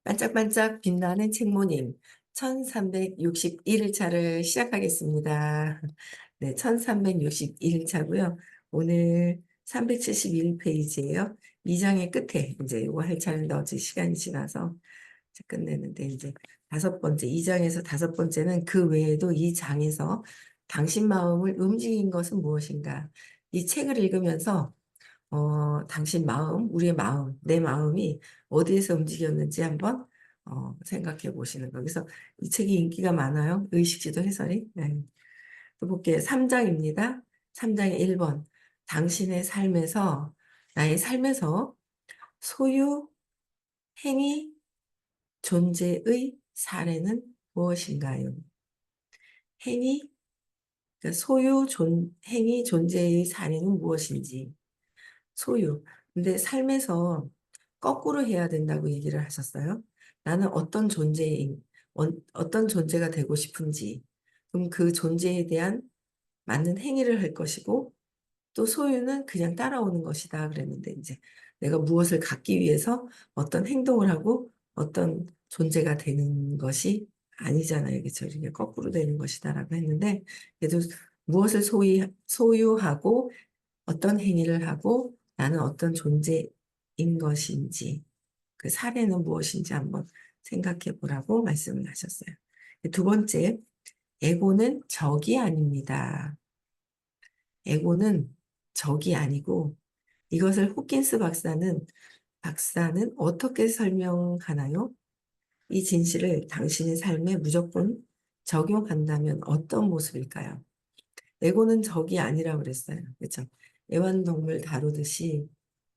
반짝반짝 빛나는 책모님 1361일차를 시작하겠습니다. 네, 1361일차고요. 오늘 371페이지예요. 2장의 끝에 이제 이거 할 차를 넣어줄 시간이 지나서 이제 끝내는데 이제 다섯 번째, 2장에서 다섯 번째는 그 외에도 이 장에서 당신 마음을 움직인 것은 무엇인가? 이 책을 읽으면서 당신 마음, 우리의 마음, 내 마음이 어디에서 움직였는지 한번 생각해 보시는 거. 그래서 이 책이 인기가 많아요. 의식지도 해설이. 네. 또 볼게요. 3장입니다. 3장의 1번. 당신의 삶에서, 나의 삶에서 소유, 행위, 존재의 사례는 무엇인가요? 행위, 그러니까 소유, 행위, 존재의 사례는 무엇인지. 소유. 근데 삶에서 거꾸로 해야 된다고 얘기를 하셨어요. 나는 어떤 존재가 되고 싶은지, 그럼 그 존재에 대한 맞는 행위를 할 것이고, 또 소유는 그냥 따라오는 것이다. 그랬는데, 이제 내가 무엇을 갖기 위해서 어떤 행동을 하고 어떤 존재가 되는 것이 아니잖아요. 그렇죠? 이게 거꾸로 되는 것이다라고 했는데, 그래도 무엇을 소유하고 어떤 행위를 하고 나는 어떤 존재인 것인지 그 사례는 무엇인지 한번 생각해 보라고 말씀을 하셨어요. 두 번째, 에고는 적이 아닙니다. 에고는 적이 아니고 이것을 호킨스 박사는 어떻게 설명하나요? 이 진실을 당신의 삶에 무조건 적용한다면 어떤 모습일까요? 에고는 적이 아니라고 그랬어요. 그렇죠? 애완동물 다루듯이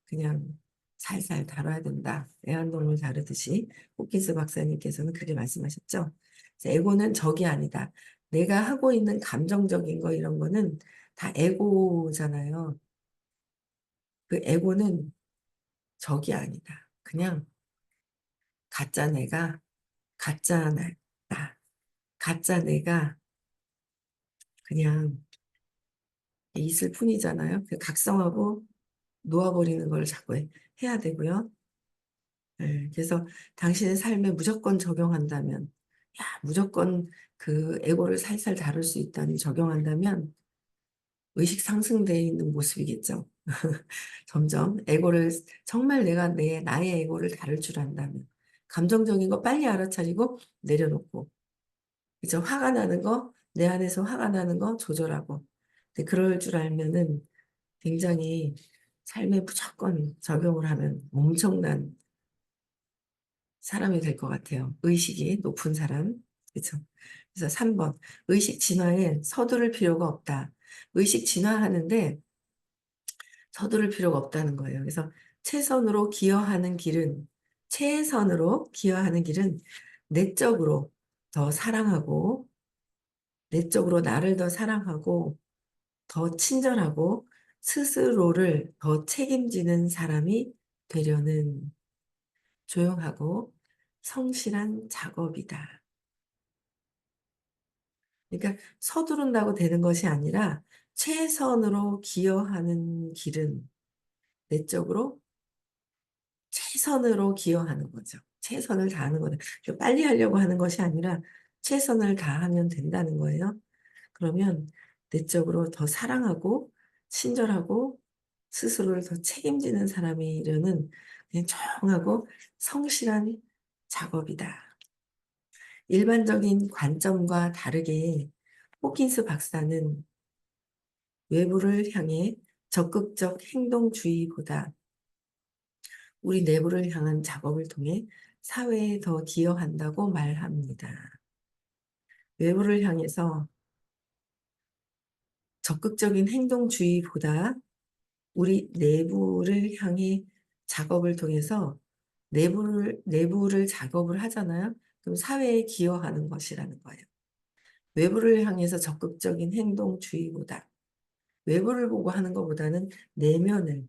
그냥 살살 다뤄야 된다. 애완동물 다루듯이 호킨스 박사님께서는 그렇게 말씀하셨죠. 그래서 에고는 적이 아니다. 내가 하고 있는 감정적인 거 이런 거는 다 에고잖아요. 그 에고는 적이 아니다. 그냥 가짜 내가 가짜 나 가짜 내가 그냥 있을 뿐이잖아요. 그 각성하고 놓아버리는 걸 자꾸 해야 되고요. 네, 그래서 당신의 삶에 무조건 적용한다면, 야, 무조건 그 에고를 살살 다룰 수 있다니 적용한다면 의식 상승되어 있는 모습이겠죠. 점점 에고를 정말 나의 에고를 다룰 줄 안다면 감정적인 거 빨리 알아차리고 내려놓고 이제 화가 나는 거 내 안에서 화가 나는 거 조절하고 근데 그럴 줄 알면은 굉장히 삶에 무조건 적용을 하면 엄청난 사람이 될 것 같아요. 의식이 높은 사람. 그렇죠? 그래서 3번. 의식 진화에 서두를 필요가 없다. 의식 진화하는데 서두를 필요가 없다는 거예요. 그래서 최선으로 기여하는 길은 최선으로 기여하는 길은 내적으로 더 사랑하고 내적으로 나를 더 사랑하고 더 친절하고 스스로를 더 책임지는 사람이 되려는 조용하고 성실한 작업이다. 그러니까 서두른다고 되는 것이 아니라 최선으로 기여하는 길은 내적으로 최선으로 기여하는 거죠. 최선을 다하는 거다. 빨리 하려고 하는 것이 아니라 최선을 다하면 된다는 거예요. 그러면 내적으로 더 사랑하고 친절하고 스스로를 더 책임지는 사람이 이르는 그냥 조용하고 성실한 작업이다. 일반적인 관점과 다르게 호킨스 박사는 외부를 향해 적극적 행동주의보다 우리 내부를 향한 작업을 통해 사회에 더 기여한다고 말합니다. 외부를 향해서 적극적인 행동주의보다 우리 내부를 향해 작업을 통해서 내부를 작업을 하잖아요. 그럼 사회에 기여하는 것이라는 거예요. 외부를 향해서 적극적인 행동주의보다 외부를 보고 하는 것보다는 내면을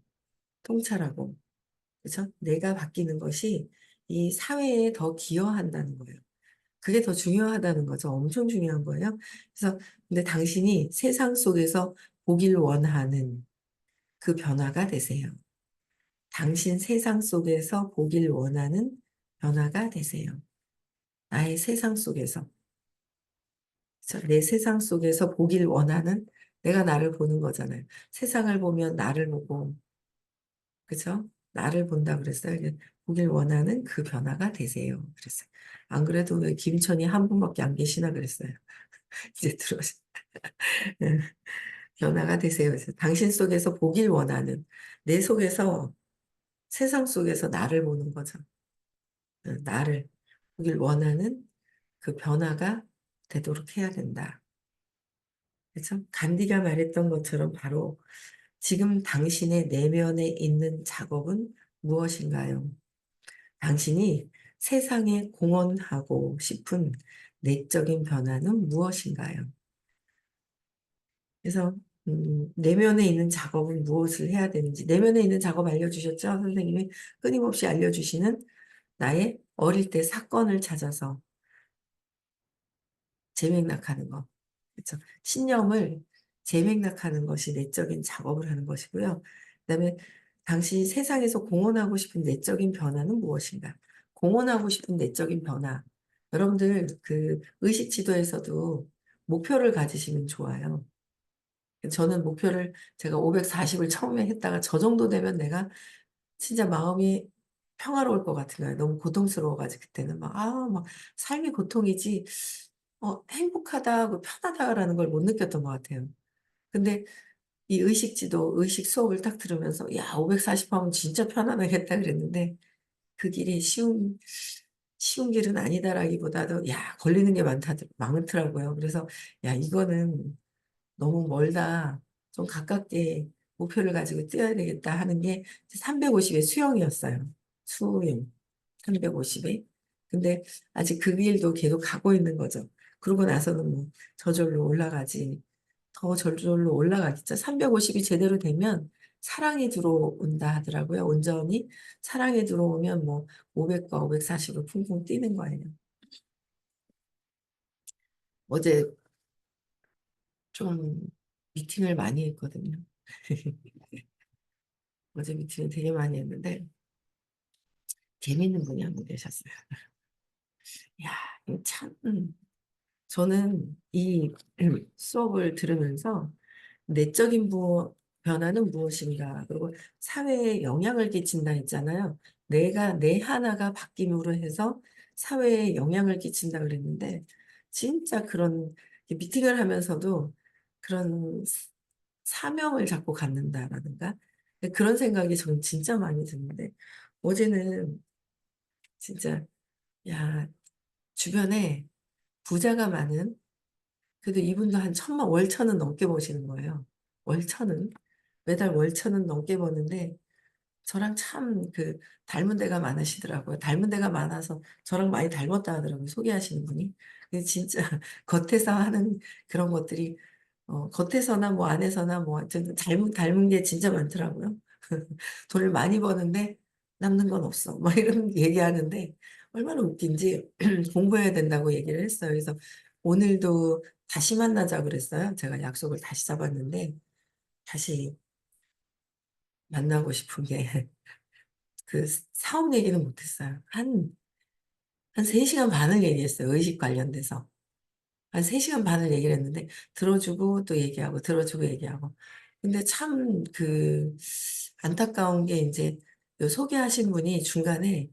통찰하고 그렇죠? 내가 바뀌는 것이 이 사회에 더 기여한다는 거예요. 그게 더 중요하다는 거죠. 엄청 중요한 거예요. 그래서 근데 당신이 세상 속에서 보길 원하는 그 변화가 되세요. 당신 세상 속에서 보길 원하는 변화가 되세요. 나의 세상 속에서. 그쵸? 내 세상 속에서 보길 원하는 내가 나를 보는 거잖아요. 세상을 보면 나를 보고, 그죠? 나를 본다 그랬어요. 이게 보길 원하는 그 변화가 되세요. 그랬어요. 안 그래도 왜 김천이 한 분밖에 안 계시나 그랬어요. 이제 들어오시. 변화가 되세요. 그래서 당신 속에서 보길 원하는 내 속에서 세상 속에서 나를 보는 거죠. 나를 보길 원하는 그 변화가 되도록 해야 된다. 그렇죠? 간디가 말했던 것처럼 바로 지금 당신의 내면에 있는 작업은 무엇인가요? 당신이 세상에 공헌하고 싶은 내적인 변화는 무엇인가요? 그래서 내면에 있는 작업은 무엇을 해야 되는지 내면에 있는 작업 알려주셨죠? 선생님이 끊임없이 알려주시는 나의 어릴 때 사건을 찾아서 재맥락하는 거. 그렇죠? 신념을 재맥락하는 것이 내적인 작업을 하는 것이고요. 그다음에 당신이 세상에서 공헌하고 싶은 내적인 변화는 무엇인가? 공헌하고 싶은 내적인 변화. 여러분들 그 의식 지도에서도 목표를 가지시면 좋아요. 저는 목표를 제가 540을 처음에 했다가 저 정도 되면 내가 진짜 마음이 평화로울 것 같은 거예요. 너무 고통스러워가지고 그때는 막 삶이 고통이지 행복하다, 편하다라는 걸 못 느꼈던 것 같아요. 근데 이 의식지도, 의식 수업을 딱 들으면서, 야, 540 하면 진짜 편안하겠다 그랬는데, 그 길이 쉬운 길은 아니다라기보다도, 야, 걸리는 게 많더라고요. 그래서, 야, 이거는 너무 멀다. 좀 가깝게 목표를 가지고 뛰어야 되겠다 하는 게 350의 수영이었어요. 수영. 350에. 근데 아직 그 길도 계속 가고 있는 거죠. 그러고 나서는 뭐 저절로 올라가지. 더 저절로 올라가겠죠. 350이 제대로 되면 사랑이 들어온다 하더라고요. 온전히 사랑이 들어오면 뭐 500과 540을 쿵쿵 뛰는 거예요. 어제 좀 미팅을 많이 했거든요. 어제 미팅을 되게 많이 했는데 재밌는 분이 한 분 계셨어요. 야, 이거 참 저는 이 수업을 들으면서 내적인 변화는 무엇인가, 그리고 사회에 영향을 끼친다 했잖아요. 내 하나가 바뀜으로 해서 사회에 영향을 끼친다 그랬는데, 진짜 그런 미팅을 하면서도 그런 사명을 잡고 갖는다라든가, 그런 생각이 저는 진짜 많이 드는데, 어제는 진짜, 야, 주변에 부자가 많은 그래도 이분도 한 천만, 월천은 넘게 버시는 거예요. 월천은. 매달 월천은 넘게 버는데, 저랑 참 닮은 데가 많으시더라고요. 닮은 데가 많아서 저랑 많이 닮았다 하더라고요. 소개하시는 분이. 근데 진짜 겉에서 하는 그런 것들이, 겉에서나 뭐 안에서나 뭐, 하여튼 닮은 게 진짜 많더라고요. 돈을 많이 버는데 남는 건 없어. 막 이런 얘기하는데 얼마나 웃긴지 공부해야 된다고 얘기를 했어요. 그래서 오늘도 다시 만나자 그랬어요. 제가 약속을 다시 잡았는데 다시 만나고 싶은 게 그 사업 얘기는 못했어요. 한 3시간 반을 얘기했어요. 의식 관련돼서. 한 3시간 반을 얘기를 했는데 들어주고 또 얘기하고 들어주고 얘기하고. 근데 참 안타까운 게 이제 요 소개하신 분이 중간에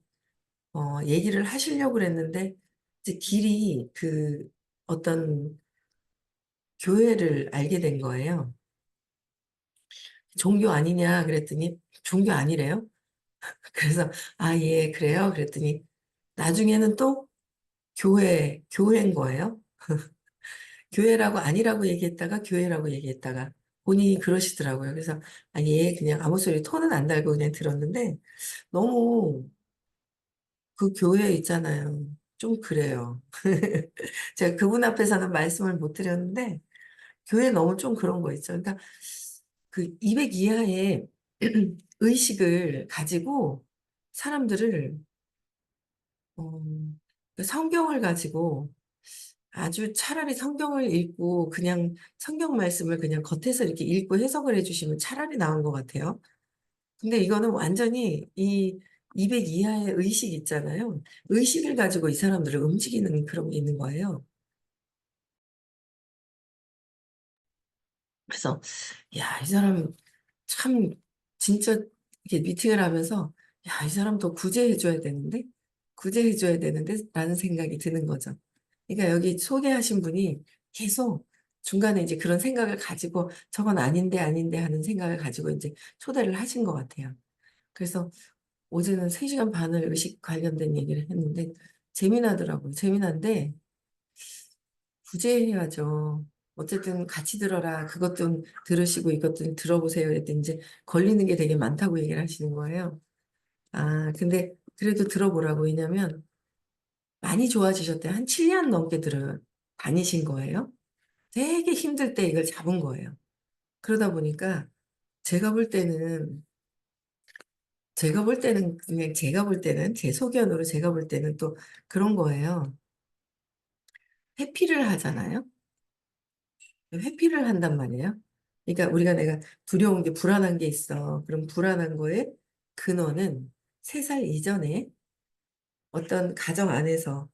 얘기를 하시려고 그랬는데 이제 길이 어떤 교회를 알게 된 거예요. 종교 아니냐 그랬더니 종교 아니래요. 그래서 아, 예, 그래요. 그랬더니 나중에는 또 교회인 거예요. 교회라고 아니라고 얘기했다가 교회라고 얘기했다가 본인이 그러시더라고요. 그래서 아, 예, 그냥 아무 소리 톤은 안 달고 그냥 들었는데 너무 그 교회 있잖아요. 좀 그래요. 제가 그분 앞에서는 말씀을 못 드렸는데 교회 너무 좀 그런 거 있죠. 그러니까 그 200 이하의 의식을 가지고 사람들을 어, 그 성경을 가지고 아주 차라리 성경을 읽고 그냥 성경 말씀을 그냥 겉에서 이렇게 읽고 해석을 해주시면 차라리 나은 것 같아요. 근데 이거는 완전히 이 200 이하의 의식 있잖아요. 의식을 가지고 이 사람들을 움직이는 그런 게 있는 거예요. 그래서 야, 이 사람 참 진짜 이렇게 미팅을 하면서 야, 이 사람 더 구제해줘야 되는데 구제해줘야 되는데 라는 생각이 드는 거죠. 그러니까 여기 소개하신 분이 계속 중간에 이제 그런 생각을 가지고 저건 아닌데 아닌데 하는 생각을 가지고 이제 초대를 하신 것 같아요. 그래서 어제는 3시간 반을 의식 관련된 얘기를 했는데 재미나더라고요. 재미난데 구제해야죠. 어쨌든 같이 들어라. 그것도 들으시고 이것도 들어보세요. 했더니 이제 걸리는 게 되게 많다고 얘기를 하시는 거예요. 아, 근데 그래도 들어보라고. 왜냐면 많이 좋아지셨대요. 한 7년 넘게 다니신 거예요. 되게 힘들 때 이걸 잡은 거예요. 그러다 보니까 제가 볼 때는 그냥 제가 볼 때는 제 소견으로 제가 볼 때는 또 그런 거예요. 회피를 하잖아요. 회피를 한단 말이에요. 그러니까 내가 두려운 게 불안한 게 있어. 그럼 불안한 거에 근원은 3살 이전에 어떤 가정 안에서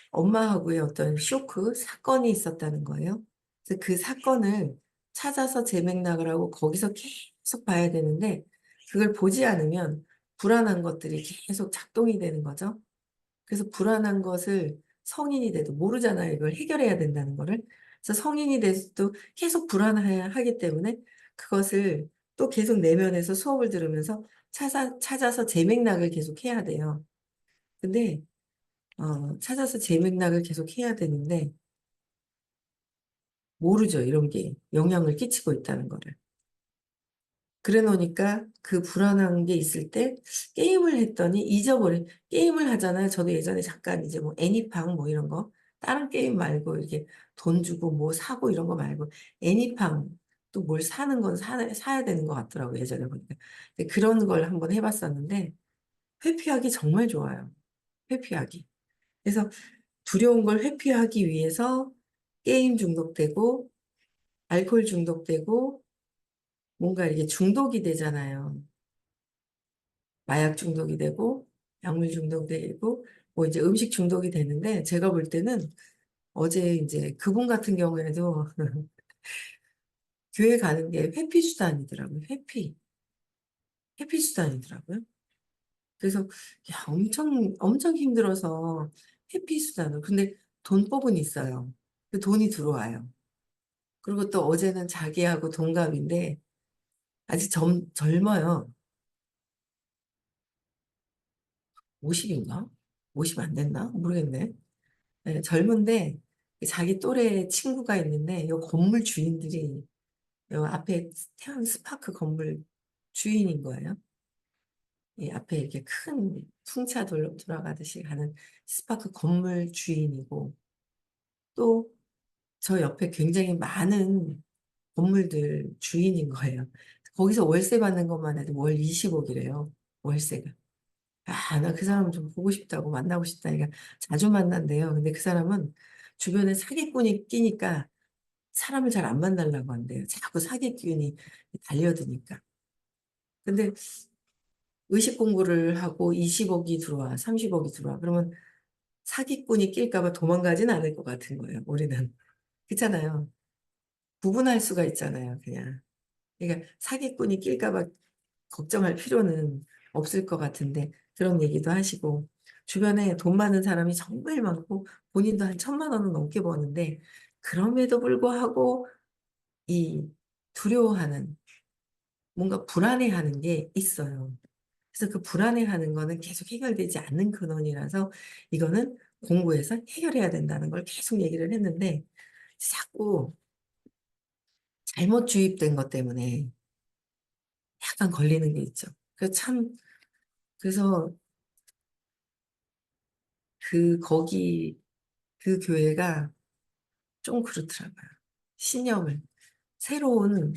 엄마하고의 어떤 쇼크, 사건이 있었다는 거예요. 그래서 그 사건을 찾아서 재맥락을 하고 거기서 계속 봐야 되는데 그걸 보지 않으면 불안한 것들이 계속 작동이 되는 거죠. 그래서 불안한 것을 성인이 돼도 모르잖아요. 이걸 해결해야 된다는 거를. 그래서 성인이 돼서도 계속 불안하기 때문에 그것을 또 계속 내면에서 수업을 들으면서 찾아서 재맥락을 계속 해야 돼요. 근데 찾아서 재맥락을 계속 해야 되는데 모르죠. 이런 게 영향을 끼치고 있다는 거를. 그래 놓으니까 그 불안한 게 있을 때 게임을 했더니 게임을 하잖아요. 저도 예전에 잠깐 이제 뭐 애니팡 뭐 이런 거, 다른 게임 말고 이렇게 돈 주고 뭐 사고 이런 거 말고 애니팡 또 뭘 사는 건 사야 되는 것 같더라고요. 예전에 보니까. 근데 그런 걸 한번 해봤었는데 회피하기 정말 좋아요. 회피하기. 그래서 두려운 걸 회피하기 위해서 게임 중독되고 알코올 중독되고 뭔가 이게 중독이 되잖아요. 마약 중독이 되고 약물 중독이 되고 뭐 이제 음식 중독이 되는데 제가 볼 때는 어제 이제 그분 같은 경우에도 교회 가는 게 회피 수단이더라고요. 회피 수단이더라고요. 그래서 야, 엄청 엄청 힘들어서 회피 수단을 근데 돈법은 있어요. 그 돈이 들어와요. 그리고 또 어제는 자기하고 동갑인데 아직 젊어요. 50인가? 50 안 됐나? 모르겠네. 네, 젊은데 자기 또래 친구가 있는데 요 건물 주인들이 요 앞에 태양 스파크 건물 주인인 거예요. 이 앞에 이렇게 큰 풍차 돌아가듯이 가는 스파크 건물 주인이고 또 저 옆에 굉장히 많은 건물들 주인인 거예요. 거기서 월세 받는 것만 해도 월 20억이래요. 월세가. 아, 나 그 사람 좀 보고 싶다고 만나고 싶다니까 자주 만난대요. 근데 그 사람은 주변에 사기꾼이 끼니까 사람을 잘 안 만나려고 한대요. 자꾸 사기꾼이 달려드니까. 근데 의식 공부를 하고 20억이 들어와, 30억이 들어와. 그러면 사기꾼이 낄까 봐 도망가진 않을 것 같은 거예요. 우리는. 그렇잖아요. 구분할 수가 있잖아요. 그냥. 그러니까 사기꾼이 낄까 봐 걱정할 필요는 없을 것 같은데 그런 얘기도 하시고 주변에 돈 많은 사람이 정말 많고 본인도 한 1,000만 원은 넘게 버는데 그럼에도 불구하고 이 두려워하는 뭔가 불안해하는 게 있어요. 그래서 그 불안해하는 거는 계속 해결되지 않는 근원이라서 이거는 공부해서 해결해야 된다는 걸 계속 얘기를 했는데 자꾸 잘못 주입된 것 때문에 약간 걸리는 게 있죠. 그래서 거기 그 교회가 좀 그렇더라고요. 신념을 새로운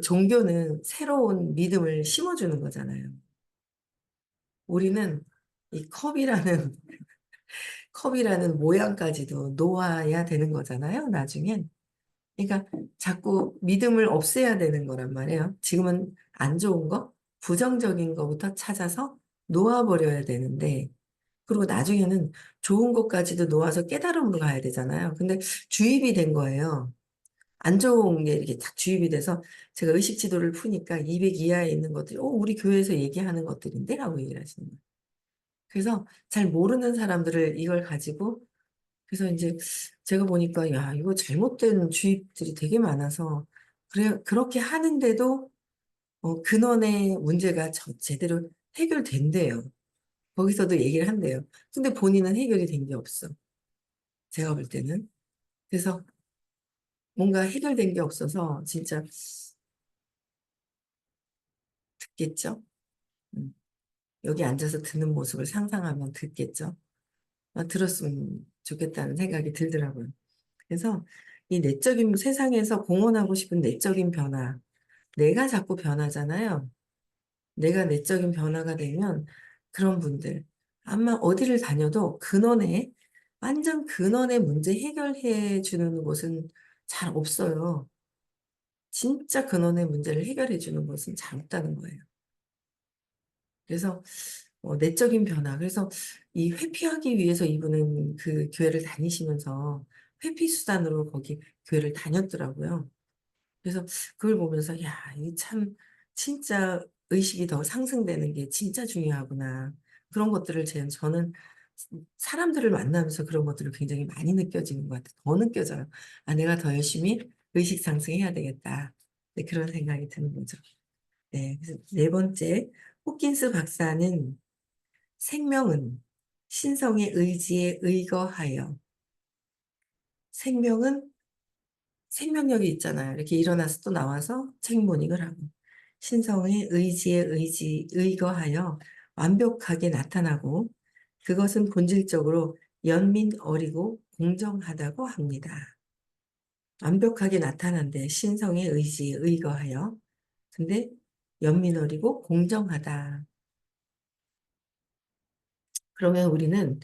종교는 새로운 믿음을 심어주는 거잖아요. 우리는 이 컵이라는 모양까지도 놓아야 되는 거잖아요, 나중엔. 그러니까 자꾸 믿음을 없애야 되는 거란 말이에요. 지금은 안 좋은 거, 부정적인 거부터 찾아서 놓아버려야 되는데, 그리고 나중에는 좋은 것까지도 놓아서 깨달음으로 가야 되잖아요. 근데 주입이 된 거예요. 안 좋은 게 이렇게 딱 주입이 돼서 제가 의식 지도를 푸니까 200 이하에 있는 것들이, 우리 교회에서 얘기하는 것들인데? 라고 얘기를 하시는 거예요. 그래서 잘 모르는 사람들을 이걸 가지고, 그래서 이제 제가 보니까, 야, 이거 잘못된 주입들이 되게 많아서, 그래, 그렇게 하는데도, 근원의 문제가 제대로 해결된대요. 거기서도 얘기를 한대요. 근데 본인은 해결이 된 게 없어. 제가 볼 때는. 그래서 뭔가 해결된 게 없어서 진짜 듣겠죠? 음, 여기 앉아서 듣는 모습을 상상하면 듣겠죠? 들었으면 좋겠다는 생각이 들더라고요. 그래서 이 내적인 세상에서 공헌하고 싶은 내적인 변화, 내가 자꾸 변하잖아요. 내가 내적인 변화가 되면 그런 분들 아마 어디를 다녀도 근원에 완전 근원의 문제 해결해 주는 곳은 잘 없어요. 진짜 근원의 문제를 해결해 주는 곳은 잘 없다는 거예요. 그래서 내적인 변화. 그래서 이 회피하기 위해서 이분은 그 교회를 다니시면서 회피 수단으로 거기 교회를 다녔더라고요. 그래서 그걸 보면서 야, 이 참 진짜 의식이 더 상승되는 게 진짜 중요하구나. 그런 것들을 저는 사람들을 만나면서 그런 것들을 굉장히 많이 느껴지는 것 같아요. 더 느껴져요. 아, 내가 더 열심히 의식 상승해야 되겠다. 네, 그런 생각이 드는 거죠. 네, 그래서 네 번째, 호킨스 박사는 생명은 신성의 의지에 의거하여 생명은 생명력이 있잖아요. 이렇게 일어나서 또 나와서 책모닝을 하고 신성의 의지에 의거하여 완벽하게 나타나고 그것은 본질적으로 연민 어리고 공정하다고 합니다. 완벽하게 나타난데 신성의 의지에 의거하여 근데 연민 어리고 공정하다. 그러면 우리는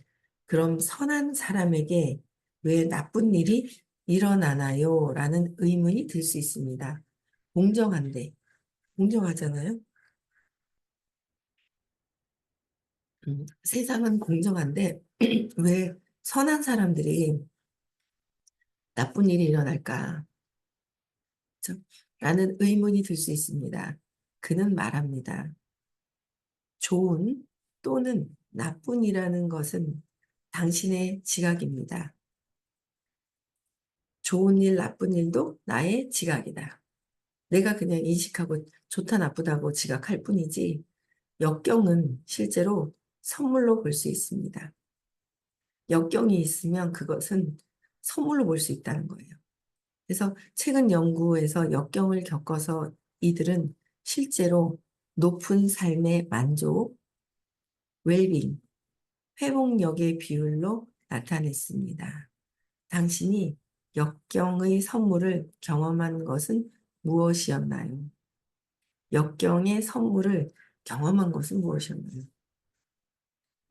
그럼 선한 사람에게 왜 나쁜 일이 일어나나요? 라는 의문이 들 수 있습니다. 공정한데, 공정하잖아요? 세상은 공정한데, 왜 선한 사람들이 나쁜 일이 일어날까? 그죠? 라는 의문이 들 수 있습니다. 그는 말합니다. 좋은 또는 나쁜이라는 것은 당신의 지각입니다. 좋은 일, 나쁜 일도 나의 지각이다. 내가 그냥 인식하고 좋다, 나쁘다고 지각할 뿐이지, 역경은 실제로 선물로 볼 수 있습니다. 역경이 있으면 그것은 선물로 볼 수 있다는 거예요. 그래서 최근 연구에서 역경을 겪어서 이들은 실제로 높은 삶의 만족, 웰빙, 회복력의 비율로 나타냈습니다. 당신이 역경의 선물을 경험한 것은 무엇이었나요? 역경의 선물을 경험한 것은 무엇이었나요?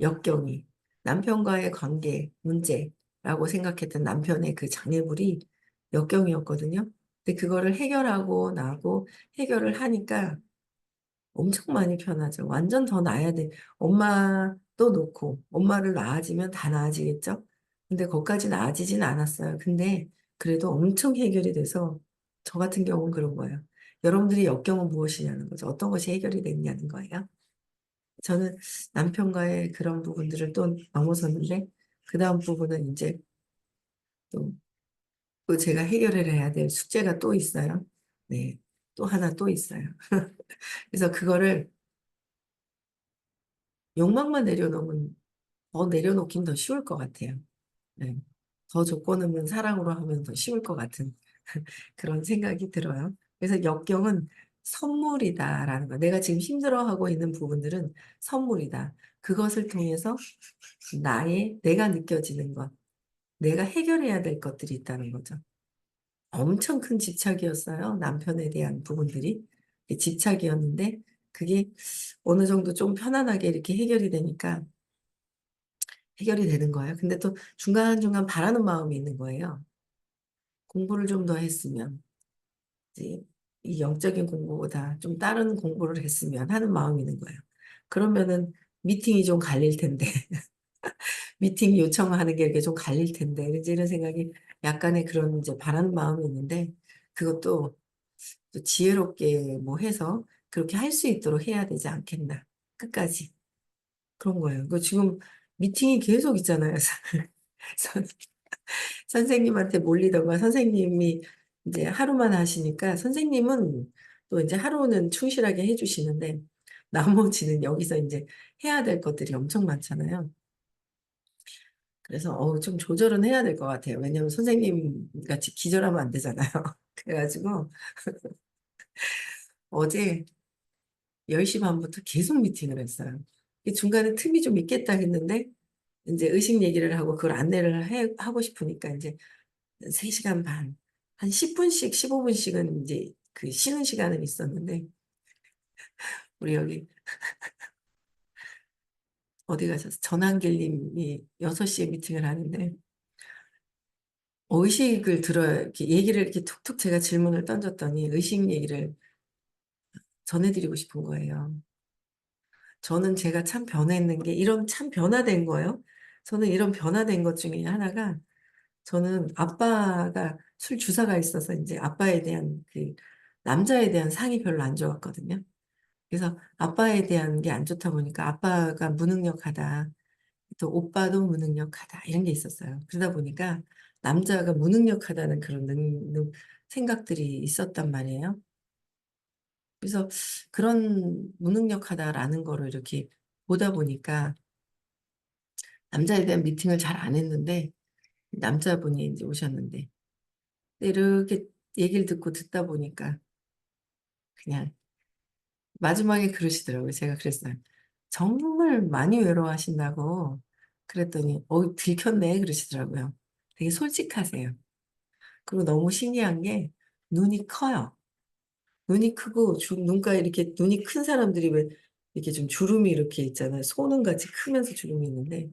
역경이 남편과의 관계 문제라고 생각했던 남편의 그 장애물이 역경이었거든요. 근데 그거를 해결하고 나고 해결을 하니까 엄청 많이 편하죠. 완전 더 나아야 돼. 엄마도 놓고 엄마를 낳아지면 다 나아지겠죠? 근데 거기까지 나아지진 않았어요. 근데 그래도 엄청 해결이 돼서 저 같은 경우는 그런 거예요. 여러분들이 역경은 무엇이냐는 거죠. 어떤 것이 해결이 됐냐는 거예요. 저는 남편과의 그런 부분들을 또 넘어섰는데 그 다음 부분은 이제 또, 또 제가 해결을 해야 될 숙제가 또 있어요. 네, 또 하나 또 있어요. 그래서 그거를 욕망만 내려놓으면 더 내려놓긴 더 쉬울 것 같아요. 네. 더 조건 없는 사랑으로 하면 더 쉬울 것 같은 그런 생각이 들어요. 그래서 역경은 선물이다라는 거. 내가 지금 힘들어하고 있는 부분들은 선물이다. 그것을 통해서 내가 느껴지는 것, 내가 해결해야 될 것들이 있다는 거죠. 엄청 큰 집착이었어요. 남편에 대한 부분들이. 집착이었는데, 그게 어느 정도 좀 편안하게 이렇게 해결이 되니까 해결이 되는 거예요. 근데 또 중간중간 바라는 마음이 있는 거예요. 공부를 좀 더 했으면, 이제 이 영적인 공부보다 좀 다른 공부를 했으면 하는 마음이 있는 거예요. 그러면은 미팅이 좀 갈릴 텐데, 미팅 요청하는 게 이렇게 좀 갈릴 텐데, 이제 이런 생각이 약간의 그런 이제 바라는 마음이 있는데, 그것도 또 지혜롭게 뭐 해서 그렇게 할 수 있도록 해야 되지 않겠나. 끝까지. 그런 거예요. 그 지금 미팅이 계속 있잖아요. 선- 선생님한테 몰리다가 선생님이 이제 하루만 하시니까 선생님은 또 이제 하루는 충실하게 해주시는데 나머지는 여기서 이제 해야 될 것들이 엄청 많잖아요. 그래서 좀 조절은 해야 될 것 같아요. 왜냐면 선생님 같이 기절하면 안 되잖아요. 그래가지고 어제 10시 반부터 계속 미팅을 했어요. 이 중간에 틈이 좀 있겠다 했는데 이제 의식 얘기를 하고 그걸 안내를 하고 싶으니까 이제 3시간 반, 한 10분씩, 15분씩은 이제 그 쉬는 시간은 있었는데, 우리 여기 어디 가셔서 전한길님이 6시에 미팅을 하는데, 의식을 들어야, 이렇게 얘기를 이렇게 툭툭 제가 질문을 던졌더니 의식 얘기를 전해드리고 싶은 거예요. 저는 제가 참 변했는 게, 이런 참 변화된 거예요. 저는 이런 변화된 것 중에 하나가, 저는 아빠가 술 주사가 있어서 이제 아빠에 대한 그, 남자에 대한 상이 별로 안 좋았거든요. 그래서 아빠에 대한 게 안 좋다 보니까 아빠가 무능력하다. 또 오빠도 무능력하다. 이런 게 있었어요. 그러다 보니까 남자가 무능력하다는 그런 생각들이 있었단 말이에요. 그래서 그런 무능력하다라는 거를 이렇게 보다 보니까 남자에 대한 미팅을 잘 안 했는데 남자분이 이제 오셨는데 이렇게 얘기를 듣다 보니까 그냥 마지막에 그러시더라고요. 제가 그랬어요. 정말 많이 외로워하신다고 그랬더니, 들켰네. 그러시더라고요. 되게 솔직하세요. 그리고 너무 신기한 게 눈이 커요. 눈이 크고 눈가 이렇게 눈이 큰 사람들이 왜 이렇게 좀 주름이 이렇게 있잖아요. 소눈 같이 크면서 주름이 있는데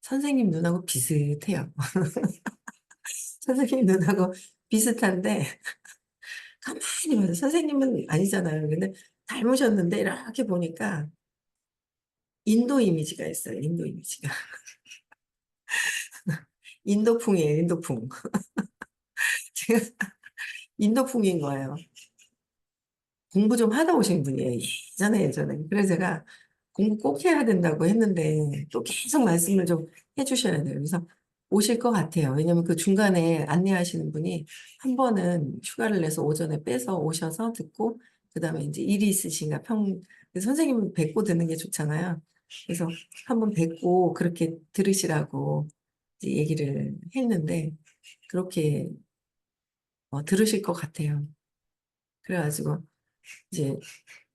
선생님 눈하고 비슷해요. 선생님 눈하고 비슷한데 가만히 봐서 선생님은 아니잖아요. 근데 닮으셨는데 이렇게 보니까 인도 이미지가 있어요. 인도 이미지가. 인도풍이에요. 인도풍. 제가 인도풍인 거예요. 공부 좀 하다 오신 분이에요. 예전에. 그래서 제가 공부 꼭 해야 된다고 했는데 또 계속 말씀을 좀 해주셔야 돼요. 그래서 오실 것 같아요. 왜냐면 그 중간에 안내하시는 분이 한 번은 휴가를 내서 오전에 빼서 오셔서 듣고 그다음에 이제 일이 있으신가 선생님 뵙고 듣는 게 좋잖아요. 그래서 한 번 뵙고 그렇게 들으시라고 이제 얘기를 했는데 그렇게 들으실 것 같아요. 그래가지고 이제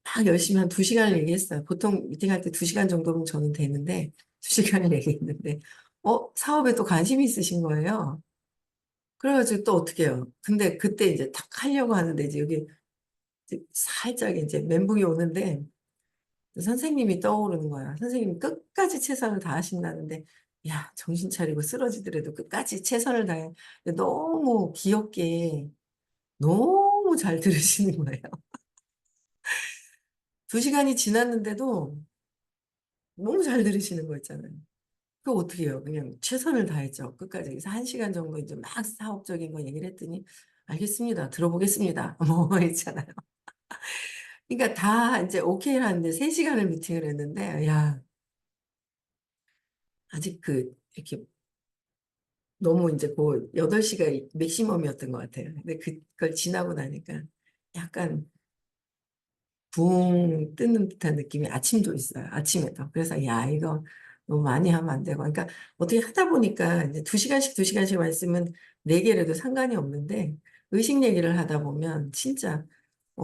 막 열심히 한 2시간을 얘기했어요. 보통 미팅할 때 2시간 정도면 저는 되는데 2시간을 얘기했는데 사업에 또 관심이 있으신 거예요. 그래가지고 또 어떻게 해요? 근데 그때 이제 탁 하려고 하는데 이제 여기 이제 살짝 이제 멘붕이 오는데 선생님이 떠오르는 거야. 선생님이 끝까지 최선을 다하신다는데 야, 정신 차리고 쓰러지더라도 끝까지 최선을 다해. 근데 너무 귀엽게 너무 잘 들으시는 거예요. 2시간이 지났는데도 너무 잘 들으시는 거 있잖아요. 그거 어떻게 해요? 그냥 최선을 다했죠. 끝까지. 그래서 1시간 정도 이제 막 사업적인 거 얘기를 했더니, 알겠습니다. 들어보겠습니다. 뭐 있잖아요. 그러니까 다 이제 오케이 하는데 3시간을 미팅을 했는데, 야, 아직 이렇게 너무 이제 그 8시가 맥시멈이었던 것 같아요. 근데 그걸 지나고 나니까 약간 붕 뜨는 듯한 느낌이 아침도 있어요. 아침에도. 그래서 야, 이거 너무 많이 하면 안 되고. 그러니까 어떻게 하다 보니까 이제 2시간씩 말씀은 4개라도 상관이 없는데 의식 얘기를 하다 보면 진짜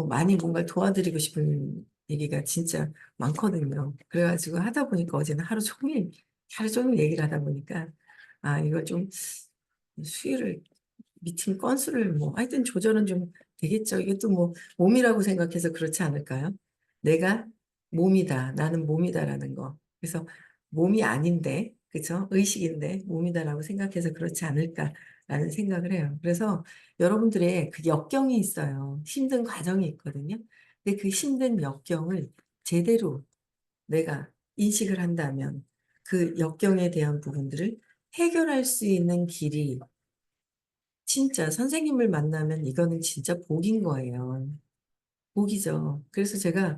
많이 뭔가를 도와드리고 싶은 얘기가 진짜 많거든요. 그래가지고 하다 보니까 어제는 하루 종일 얘기를 하다 보니까 이거 좀 수요를 미팅 건수를 뭐 하여튼 조절은 좀 되겠죠. 이것도 뭐 몸이라고 생각해서 그렇지 않을까요? 내가 몸이다. 나는 몸이다라는 거. 그래서 몸이 아닌데, 그죠? 의식인데 몸이다라고 생각해서 그렇지 않을까라는 생각을 해요. 그래서 여러분들의 그 역경이 있어요. 힘든 과정이 있거든요. 근데 그 힘든 역경을 제대로 내가 인식을 한다면 그 역경에 대한 부분들을 해결할 수 있는 길이 진짜 선생님을 만나면 이거는 진짜 복인 거예요. 복이죠. 그래서 제가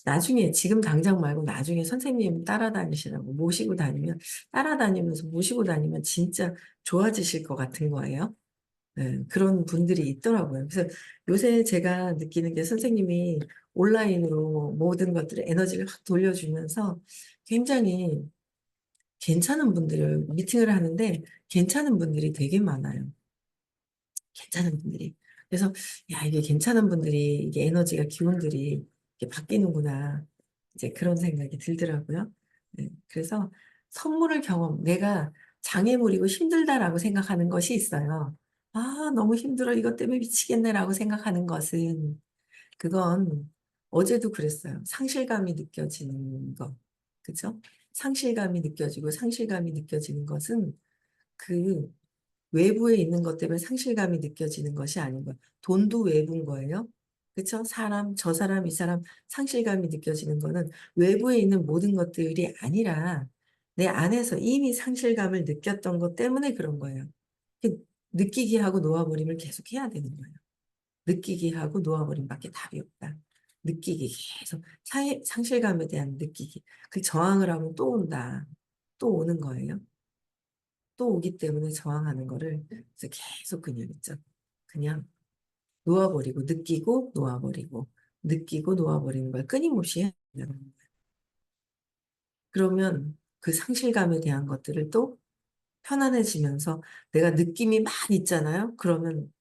나중에 지금 당장 말고 나중에 선생님 따라다니시라고 모시고 다니면 따라다니면서 모시고 다니면 진짜 좋아지실 것 같은 거예요. 네, 그런 분들이 있더라고요. 그래서 요새 제가 느끼는 게 선생님이 온라인으로 모든 것들을 에너지를 확 돌려주면서 굉장히 괜찮은 분들을 미팅을 하는데 괜찮은 분들이 되게 많아요. 괜찮은 분들이. 그래서 야, 이게 괜찮은 분들이 이게 에너지가 기운들이 이렇게 바뀌는구나. 이제 그런 생각이 들더라고요. 네, 그래서 선물을 내가 장애물이고 힘들다라고 생각하는 것이 있어요. 아, 너무 힘들어. 이것 때문에 미치겠네라고 생각하는 것은 그건 어제도 그랬어요. 상실감이 느껴지는 거. 그죠? 상실감이 느껴지고 상실감이 느껴지는 것은 그 외부에 있는 것 때문에 상실감이 느껴지는 것이 아닌 거예요. 돈도 외부인 거예요. 그쵸? 저 사람, 이 사람 상실감이 느껴지는 거는 외부에 있는 모든 것들이 아니라 내 안에서 이미 상실감을 느꼈던 것 때문에 그런 거예요. 그 느끼기 하고 놓아버림을 계속 해야 되는 거예요. 느끼기 하고 놓아버림밖에 답이 없다. 느끼기 계속 상실감에 대한 느끼기. 그 저항을 하면 또 온다. 또 오는 거예요. 또 오기 때문에 저항하는 거를 그래서 계속 그냥 있죠. 그냥 놓아버리고 느끼고 놓아버리고 느끼고 놓아버리는 걸 끊임없이 해야 되는 거예요. 그러면 그 상실감에 대한 것들을 또 편안해지면서 내가 느낌이 많이 있잖아요. 그러면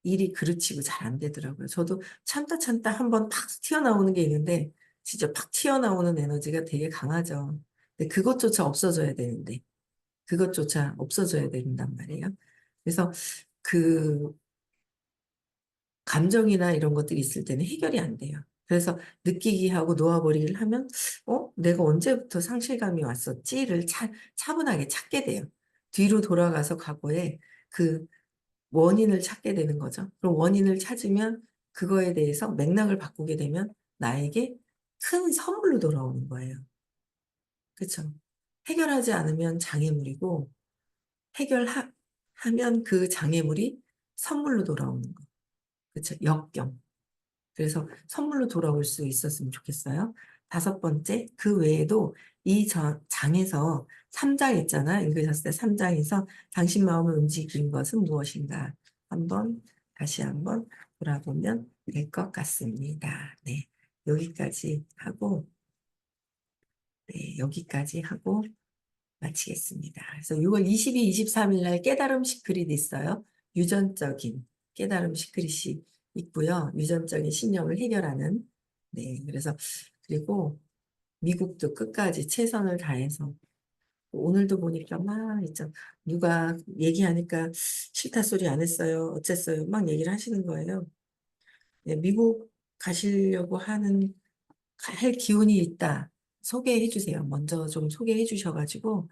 일이 그르치고 잘 안 되더라고요. 저도 참다 참다 한번 팍 튀어나오는 게 있는데 진짜 팍 튀어나오는 에너지가 되게 강하죠. 근데 그것조차 없어져야 되는데 그것조차 없어져야 된단 말이에요. 그래서 그 감정이나 이런 것들이 있을 때는 해결이 안 돼요. 그래서 느끼기 하고 놓아버리기를 하면, 내가 언제부터 상실감이 왔었지를 차분하게 찾게 돼요. 뒤로 돌아가서 과거에 그 원인을 찾게 되는 거죠. 그럼 원인을 찾으면 그거에 대해서 맥락을 바꾸게 되면 나에게 큰 선물로 돌아오는 거예요. 그렇죠? 해결하지 않으면 장애물이고 해결하면 그 장애물이 선물로 돌아오는 거. 그렇죠? 역경. 그래서 선물로 돌아올 수 있었으면 좋겠어요. 다섯 번째, 그 외에도 장에서 3장 있잖아. 읽으셨을 때 3장에서 당신 마음을 움직인 것은 무엇인가? 다시 한번 돌아보면 될 것 같습니다. 네. 여기까지 하고, 네, 여기까지 하고 마치겠습니다. 그래서 6월 22, 23일 날 깨달음 시크릿 있어요. 유전적인 깨달음 시크릿이 있고요. 유전적인 신념을 해결하는. 네, 그래서 그리고 미국도 끝까지 최선을 다해서 오늘도 보니까 막 있죠. 누가 얘기하니까 싫다 소리 안 했어요. 어쨌어요. 막 얘기를 하시는 거예요. 네, 미국 가시려고 할 기운이 있다. 소개해 주세요. 먼저 좀 소개해 주셔가지고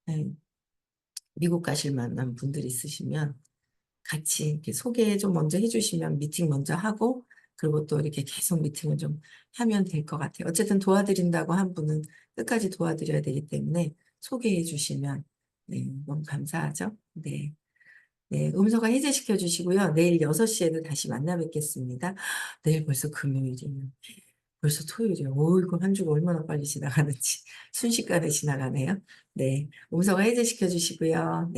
네, 미국 가실 만한 분들 있으시면 같이 이렇게 소개 좀 먼저 해주시면 미팅 먼저 하고 그리고 또 이렇게 계속 미팅을 좀 하면 될 것 같아요. 어쨌든 도와드린다고 한 분은 끝까지 도와드려야 되기 때문에 소개해 주시면 네, 너무 감사하죠. 네. 네, 음소거 해제시켜 주시고요. 내일 6시에도 다시 만나 뵙겠습니다. 내일 벌써 금요일이에요. 벌써 토요일이에요. 오, 이거 한 주가 얼마나 빨리 지나가는지 순식간에 지나가네요. 네, 음소거 해제시켜 주시고요.